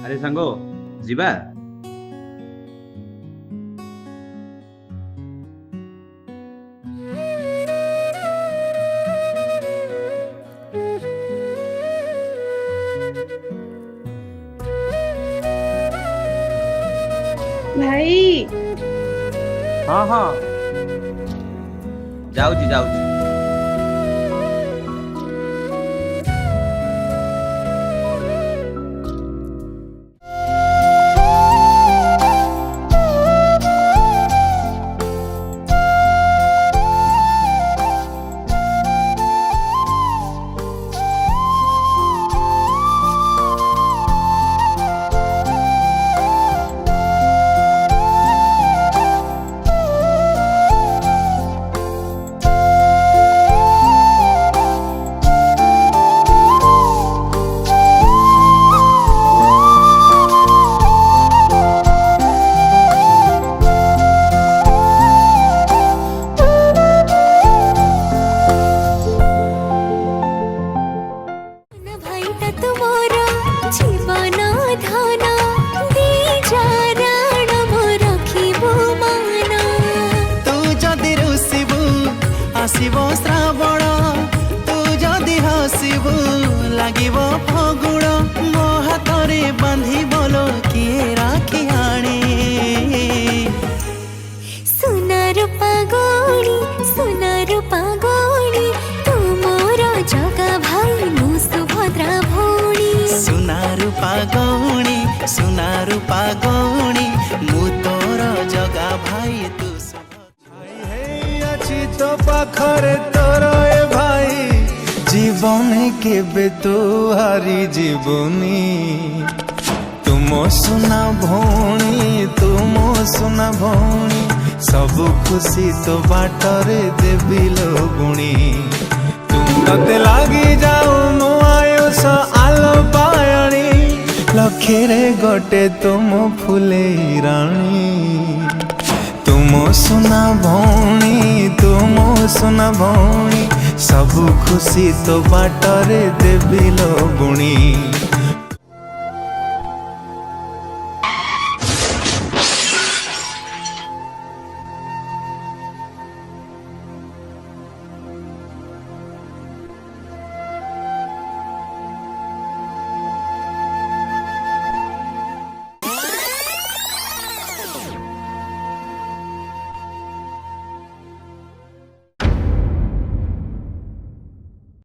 ଆରେ ସାଙ୍ଗ ଯିବା। ଭାଇ ହଁ ହଁ ଯାଉଛି ଯାଉଛି। ଭାଇଟା ତୁମର ଜୀବନ ଧନ ଦିଜରାଣ ମୋ ରଖିବୁ ମାନ। ତୁ ଯଦି ରୁଷିବୁ ଆସିବ ଶ୍ରାବଣ, ତୁ ଯଦି ହସିବୁ ଲାଗିବ ଫଗୁଣ। ମୋ ହାତରେ ବାନ୍ଧିବଲ କିଏ ରାକ୍ଷୀ ଆଣେ। ସୁନା ରୂପା ଗୌରୀ ତୁ ମୋର ଜଗା ଭାଇ ମୁଁ ସୁଭଦ୍ରା ଭଉଣୀ। ସୁନା ରୂପା ଗଉଣୀ ମୁଁ ତୋର ଜଗା ଭାଇ ତୁ ଅଛି ତୋ ପାଖରେ ତୋର ଏ ଭାଇ। ଜୀବନ କେବେ ତୁ ହାରି ଯିବୁନି। ତୁମ ସୁନା ଭଉଣୀ ସବୁ ଖୁସି ତୋ ବାଟରେ ଦେବି ଲୋଗୁଣି। ତତେ ଲାଗି ଯାଉ ମୋ ଆୟୁଷ ଆଲୋ ପାୟଣୀ। ଲକ୍ଷରେ ଗୋଟେ ତୁମ ଫୁଲେଇ ରାଣୀ। ତୁମ ସୁନା ଭଉଣୀ ସବୁ ଖୁସି ତୋ ବାଟରେ ଦେବି ଲୋଗୁଣି।